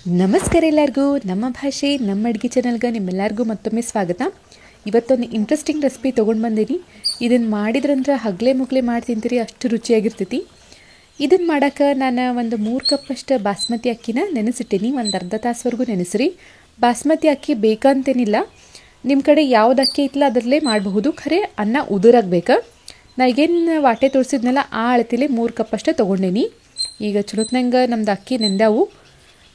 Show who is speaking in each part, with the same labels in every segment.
Speaker 1: ನಮಸ್ಕಾರ ಎಲ್ಲರಿಗೂ ನಮ್ಮ ಭಾಷೆ ನಮ್ಮ ಅಡುಗೆ ಚಾನಲ್ಗೆ ನಿಮ್ಮೆಲ್ಲರಿಗೂ ಮತ್ತೊಮ್ಮೆ ಸ್ವಾಗತ. ಇವತ್ತೊಂದು ಇಂಟ್ರೆಸ್ಟಿಂಗ್ ರೆಸಿಪಿ ತೊಗೊಂಡು ಬಂದೀನಿ. ಇದನ್ನು ಮಾಡಿದ್ರಂದ್ರೆ ಹಗಲೇ ಮುಗಲೇ ಮಾಡಿ ತಿಂತೀರಿ, ಅಷ್ಟು ರುಚಿಯಾಗಿರ್ತೈತಿ. ಇದನ್ನು ಮಾಡೋಕ್ಕೆ ನಾನು ಒಂದು 3 ಕಪ್ಪಷ್ಟು ಬಾಸ್ಮತಿ ಅಕ್ಕಿನ ನೆನೆಸಿಟ್ಟೀನಿ. ಒಂದು ಅರ್ಧ ತಾಸುವರೆಗೂ ನೆನೆಸ್ರಿ. ಬಾಸ್ಮತಿ ಅಕ್ಕಿ ಬೇಕಂತೇನಿಲ್ಲ, ನಿಮ್ಮ ಕಡೆ ಯಾವ್ದು ಅಕ್ಕಿ ಐತಲ್ಲ ಅದರಲ್ಲೇ ಮಾಡಬಹುದು. ಖರೆ ಅನ್ನ ಉದುರಾಗಬೇಕು. ನಾ ಈಗೇನು ವಾಟೆ ತೋರಿಸಿದ್ನಲ್ಲ ಆ ಅಳತೆಲೆ 3 ಕಪ್ಪಷ್ಟು ತೊಗೊಂಡೇನಿ. ಈಗ ಚಲೋತ್ನಂಗೆ ನಮ್ದು ಅಕ್ಕಿ ನೆಂದಾವು.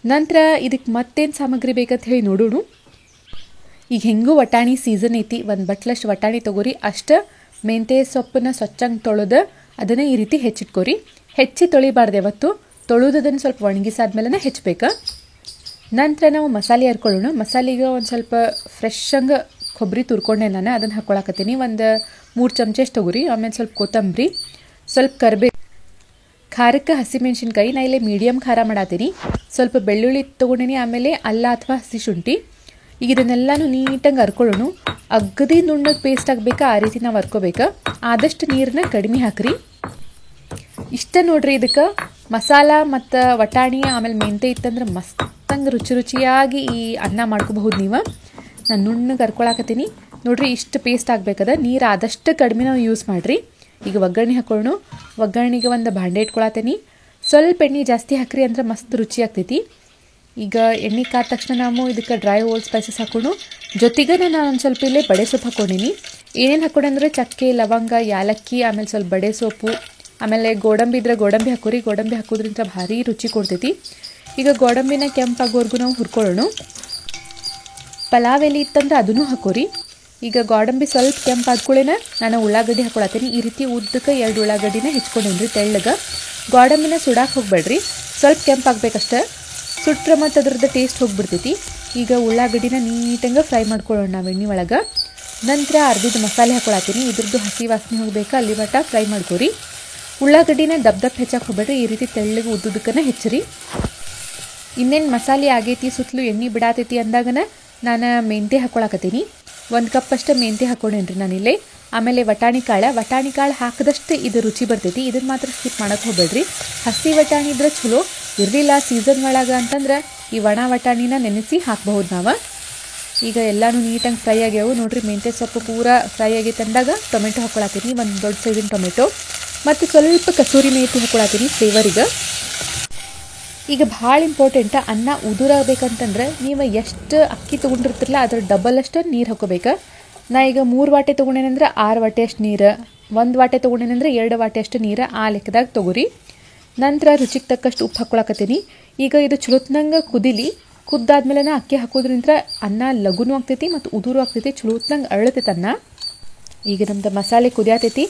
Speaker 1: ನಂತರ ಇದಕ್ಕೆ ಮತ್ತೇನು ಸಾಮಗ್ರಿ ಬೇಕಂತ ಹೇಳಿ ನೋಡೋಣ. ಈಗ ಹೆಂಗೂ ವಟಾಣಿ ಸೀಸನ್ ಐತಿ, ಒಂದು ಬಟ್ಲಷ್ಟು ವಟಾಣಿ ತೊಗೋರಿ. ಅಷ್ಟು ಮೆಂತ್ಯ ಸೊಪ್ಪನ್ನ ಸ್ವಚ್ಛಂಗೆ ತೊಳೆದು ಅದನ್ನು ಈ ರೀತಿ ಹೆಚ್ಚಿಟ್ಕೋರಿ. ಹೆಚ್ಚಿ ತೊಳಿಬಾರ್ದು ಯಾವತ್ತು, ತೊಳೆದದನ್ನು ಸ್ವಲ್ಪ ಒಣಗಿಸಾದ್ಮೇಲೆ ಹೆಚ್ಚಬೇಕು. ನಂತರ ನಾವು ಮಸಾಲೆ ಹರ್ಕೊಳ್ಳೋಣ. ಮಸಾಲೆಗೆ ಒಂದು ಸ್ವಲ್ಪ ಫ್ರೆಶ್ಶಂಗೆ ಕೊಬ್ಬರಿ ತುರ್ಕೊಂಡೆ ನಾನು, ಅದನ್ನು ಹಾಕ್ಕೊಳಕತ್ತೀನಿ. ಒಂದು 3 ಚಮಚಷ್ಟು ತೊಗೋರಿ. ಆಮೇಲೆ ಸ್ವಲ್ಪ ಕೊತ್ತಂಬರಿ, ಸ್ವಲ್ಪ ಕರಿಬೇವು, ಖಾರಕ್ಕೆ ಹಸಿಮೆಣ್ಸಿನ್ಕಾಯಿ. ನಾ ಇಲ್ಲೇ ಮೀಡಿಯಮ್ ಖಾರ ಮಾಡತ್ತೀನಿ. ಸ್ವಲ್ಪ ಬೆಳ್ಳುಳ್ಳಿ ತೊಗೊಂಡಿನಿ, ಆಮೇಲೆ ಅಲ್ಲ ಅಥವಾ ಹಸಿ ಶುಂಠಿ. ಈಗ ಇದನ್ನೆಲ್ಲನೂ ನೀಟಾಗಿ ಹರ್ಕೊಳ್ಳೋಣ. ಅಗದಿ ನುಣ್ಣಗೆ ಪೇಸ್ಟ್ ಆಗಬೇಕಾ ಆ ರೀತಿ ನಾವು ಹರ್ಕೋಬೇಕು. ಆದಷ್ಟು ನೀರನ್ನ ಕಡಿಮೆ ಹಾಕ್ರಿ. ಇಷ್ಟ ನೋಡ್ರಿ. ಇದಕ್ಕೆ ಮಸಾಲ ಮತ್ತು ವಟಾಣಿ ಆಮೇಲೆ ಮೆಂತ್ಯ ಇತ್ತಂದ್ರೆ ಮಸ್ತಂಗೆ ರುಚಿಯಾಗಿ ಈ ಅನ್ನ ಮಾಡ್ಕೋಬಹುದು ನೀವು. ನಾನು ನುಣ್ಣಗೆ ಹರ್ಕೊಳಕತ್ತೀನಿ ನೋಡ್ರಿ. ಇಷ್ಟು ಪೇಸ್ಟ್ ಆಗಬೇಕದ. ನೀರು ಆದಷ್ಟು ಕಡಿಮೆ ನಾವು ಯೂಸ್ ಮಾಡಿರಿ. ಈಗ ಒಗ್ಗರಣೆ ಹಾಕೊಳ್ಳೋಣ. ಒಗ್ಗರಣೆಗೆ ಒಂದು ಭಾಂಡೆ ಇಟ್ಕೊಳತ್ತೀನಿ. ಸ್ವಲ್ಪ ಎಣ್ಣೆ ಜಾಸ್ತಿ ಹಾಕ್ರಿ ಅಂದ್ರೆ ಮಸ್ತ್ ರುಚಿ ಆಗ್ತೈತಿ. ಈಗ ಎಣ್ಣೆ ಕಾದ ತಕ್ಷಣ ನಾವು ಇದಕ್ಕೆ ಡ್ರೈ ಹೋಲ್ ಸ್ಪೈಸಸ್ ಹಾಕೊಂಡು, ಜೊತೆಗೆ ನಾನು ಒಂದು ಸ್ವಲ್ಪ ಇಲ್ಲೇ ಬಡೆ ಸೊಪ್ಪು ಹಾಕ್ಕೊಂಡಿನಿ. ಏನೇನು ಹಾಕ್ಕೊಂಡೆ ಅಂದರೆ ಚಕ್ಕೆ, ಲವಂಗ, ಯಾಲಕ್ಕಿ, ಆಮೇಲೆ ಸ್ವಲ್ಪ ಬಡೆ ಸೊಪ್ಪು, ಆಮೇಲೆ ಗೋಡಂಬಿ ಇದ್ರೆ ಗೋಡಂಬಿ ಹಾಕೋರಿ. ಗೋಡಂಬಿ ಹಾಕೋದ್ರಿಂದ ಭಾರಿ ರುಚಿ ಕೊಡ್ತೈತಿ. ಈಗ ಗೋಡಂಬಿನ ಕೆಂಪಾಗೋವರೆಗೂ ನಾವು ಹುರ್ಕೊಳ್ಳೋಣ. ಪಲಾವ್ ಎಲೆ ಇತ್ತಂದ್ರೆ ಅದನ್ನು ಹಾಕೋರಿ. ಈಗ ಗೋಡಂಬಿ ಸ್ವಲ್ಪ ಕೆಂಪು ಆದ್ಕೊಳ್ಳೇನ ನಾನು ಉಳ್ಳಾಗಡ್ಡಿ ಹಾಕೊಳತ್ತೀನಿ. ಈ ರೀತಿ ಉದ್ದಕ್ಕೆ 2 ಉಳ್ಳಾಗಡ್ಡಿನ ಹೆಚ್ಕೊಂಡೇನ್ರಿ ತೆಳ್ಳಗೆ. ಗೋಡಂಬಿನ ಸುಡಾಕೆ ಹೋಗ್ಬೇಡ್ರಿ, ಸ್ವಲ್ಪ ಕೆಂಪು ಆಗ್ಬೇಕಷ್ಟೆ. ಸುಟ್ರೆ ಮತ್ತು ಅದ್ರದ್ದು ಟೇಸ್ಟ್ ಹೋಗ್ಬಿಡ್ತೈತಿ. ಈಗ ಉಳ್ಳಾಗಡ್ಡಿನ ನೀಟಂಗೆ ಫ್ರೈ ಮಾಡ್ಕೊಳ್ಳೋಣ ನಾವು ಎಣ್ಣೆ ಒಳಗೆ. ನಂತರ ಅರ್ಧದ ಮಸಾಲೆ ಹಾಕೊಳತ್ತೀನಿ. ಇದ್ರದ್ದು ಹಸಿ ವಾಸನೆ ಹೋಗ್ಬೇಕು, ಅಲ್ಲಿ ಮಟ್ಟ ಫ್ರೈ ಮಾಡ್ಕೊರಿ. ಉಳ್ಳಾಗಡ್ಡಿನ ದಪ್ಪ ಹೆಚ್ಚಕ್ಕೆ ಹೋಗ್ಬೇಡ್ರಿ, ಈ ರೀತಿ ತೆಳ್ಳಗೆ ಉದ್ದುದಕ್ಕನ ಹೆಚ್ಚರಿ. ಇನ್ನೇನು ಮಸಾಲೆ ಆಗೈತಿ, ಸುತ್ತಲೂ ಎಣ್ಣೆ ಬಿಡಾತೈತಿ ಅಂದಾಗನ ನಾನು ಮೆಂತ್ಯ ಹಾಕೊಳಕತ್ತೀನಿ. 1 ಕಪ್ಪಷ್ಟು ಮೆಂತ್ಯ ಹಾಕೊಂಡೇನ್ರಿ ನಾನಿಲ್ಲೇ. ಆಮೇಲೆ ವಟಾಣಿ ಕಾಳು ಹಾಕಿದಷ್ಟು ಇದು ರುಚಿ ಬರ್ತೈತಿ. ಇದನ್ನು ಮಾತ್ರ ಸ್ಕಿಪ್ ಮಾಡೋಕ್ಕೆ ಹೋಗ್ಬೇಡ್ರಿ. ಹಸಿ ವಟಾಣಿ ಇದ್ರೆ ಚಲೋ, ಇರಲಿಲ್ಲ ಸೀಸನ್ ಒಳಗೆ ಅಂತಂದ್ರೆ ಈ ಒಣ ವಟಾಣಿನ ನೆನೆಸಿ ಹಾಕ್ಬಹುದು ನಾವು. ಈಗ ಎಲ್ಲನೂ ನೀಟಾಗಿ ಫ್ರೈ ಆಗ್ಯಾವು ನೋಡ್ರಿ. ಮೆಂತ್ಯ ಸೊಪ್ಪು ಪೂರ ಫ್ರೈ ಆಗೈತೆ ಅಂದಾಗ ಟೊಮೆಟೊ ಹಾಕೊಳತ್ತೀನಿ. ಒಂದು ದೊಡ್ಡ ಸೈಜಿನ ಟೊಮೆಟೊ ಮತ್ತು ಸ್ವಲ್ಪ ಕಸೂರಿ ಮೇಥಿ ಹಾಕೊಳತ್ತೀನಿ ಫ್ಲೇವರಿಗೆ. ಈಗ ಭಾಳ ಇಂಪಾರ್ಟೆಂಟ್, ಅನ್ನ ಉದುರಾಗಬೇಕಂತಂದ್ರೆ ನೀವು ಎಷ್ಟು ಅಕ್ಕಿ ತೊಗೊಂಡಿರ್ತಿರಲ್ಲ ಅದ್ರ ಡಬಲ್ ಅಷ್ಟು ನೀರು ಹಾಕೋಬೇಕು. ನಾ ಈಗ 3 ವಾಟೆ ತೊಗೊಂಡೇನಂದ್ರೆ 6 ವಾಟೆ ಅಷ್ಟು ನೀರು, 1 ವಾಟೆ ತೊಗೊಂಡೇನಂದ್ರೆ 2 ವಾಟೆ ಅಷ್ಟು ನೀರು, ಆ ಲೆಕ್ಕದಾಗ ತೊಗೊರಿ. ನಂತರ ರುಚಿಗೆ ತಕ್ಕಷ್ಟು ಉಪ್ಪು ಹಾಕೊಳಕತ್ತೀನಿ. ಈಗ ಇದು ಚಲೋತ್ನಂಗೆ ಕುದಿಲಿ. ಕುದ್ದಾದ್ಮೇಲೆ ಅಕ್ಕಿ ಹಾಕೋದ್ರಿಂದ ಅನ್ನ ಲಘುನೂ ಆಗ್ತೈತಿ ಮತ್ತು ಉದುರು ಆಗ್ತೈತಿ, ಚಲೋತ್ನಂಗೆ ಅರಳತೈತಿ ಅನ್ನ. ಈಗ ನಮ್ದು ಮಸಾಲೆ ಕುದಿಯಾತೈತಿ.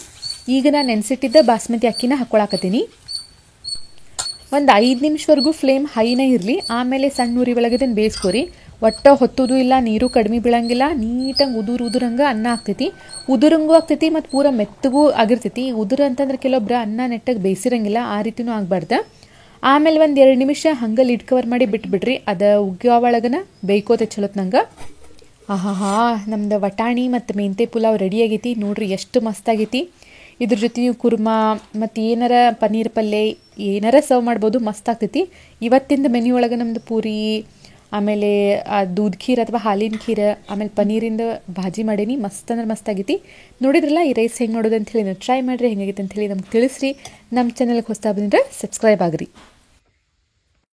Speaker 1: ಈಗ ನಾನು ನೆನೆಸಿಟ್ಟಿದ್ದ ಬಾಸ್ಮತಿ ಅಕ್ಕಿನ ಹಾಕೊಳಕತ್ತೀನಿ. ಒಂದು 5 ನಿಮಿಷವರೆಗೂ ಫ್ಲೇಮ್ ಹೈನ ಇರಲಿ. ಆಮೇಲೆ ಸಣ್ಣ ಉರಿ ಒಳಗೆ ಇದನ್ನು ಬೇಯಿಸ್ಕೊರಿ. ಒಟ್ಟು ಹೊತ್ತೋದು ಇಲ್ಲ, ನೀರು ಕಡಿಮೆ ಬೀಳಂಗಿಲ್ಲ. ನೀಟಾಗಿ ಉದುರಂಗೆ ಅನ್ನ ಆಗ್ತೈತಿ. ಉದುರಂಗೂ ಆಗ್ತೈತಿ ಮತ್ತು ಪೂರ ಮೆತ್ತಗೂ ಆಗಿರ್ತೈತಿ. ಉದುರು ಅಂತಂದ್ರೆ ಕೆಲವೊಬ್ರು ಅನ್ನ ನೆಟ್ಟಾಗಿ ಬೇಯಿಸಿರಂಗಿಲ್ಲ, ಆ ರೀತಿನೂ ಆಗಬಾರ್ದು. ಆಮೇಲೆ ಒಂದು 2 ನಿಮಿಷ ಹಂಗೆ ಲಿಡ್ ಕವರ್ ಮಾಡಿ ಬಿಟ್ಬಿಡ್ರಿ. ಅದು ಉಗ್ಗೋ ಒಳಗನ ಬೇಯ್ಕೋತೆ ಚಲೋತ್ನಂಗೆ. ಆಹಾ, ನಮ್ದು ವಟಾಣಿ ಮತ್ತು ಮೆಂತ್ಯ ಪುಲಾವ್ ರೆಡಿ ಆಗೈತಿ ನೋಡ್ರಿ. ಎಷ್ಟು ಮಸ್ತಾಗೈತಿ. ಇದ್ರ ಜೊತೆ ನೀವು ಕುರ್ಮಾ ಮತ್ತು ಏನಾರ ಪನ್ನೀರ್ ಪಲ್ಯ ಏನಾರ ಸರ್ವ್ ಮಾಡ್ಬೋದು, ಮಸ್ತ್ ಆಗ್ತೈತಿ. ಇವತ್ತಿಂದ ಮೆನ್ಯೂ ಒಳಗೆ ನಮ್ಮದು ಪೂರಿ, ಆಮೇಲೆ ದೂದ್ ಖೀರ್ ಅಥವಾ ಹಾಲಿನ ಖೀರ್, ಆಮೇಲೆ ಪನ್ನೀರಿಂದ ಭಾಜಿ ಮಾಡೀನಿ. ಮಸ್ತ್ ಅಂದ್ರೆ ಮಸ್ತ್ ಆಗೈತಿ. ನೋಡಿದ್ರಲ್ಲ ಈ ರೈಸ್ ಹೆಂಗೆ ಮಾಡೋದು ಅಂಥೇಳಿ ನೀವು ಟ್ರೈ ಮಾಡಿರಿ. ಹೆಂಗಾಗೈತೆ ಅಂಥೇಳಿ ನಮ್ಗೆ ತಿಳಿಸ್ರಿ. ನಮ್ಮ ಚಾನಲ್ಗೆ ಹೊಸ್ತಾ ಬಂದರೆ ಸಬ್ಸ್ಕ್ರೈಬ್ ಆಗಿರಿ.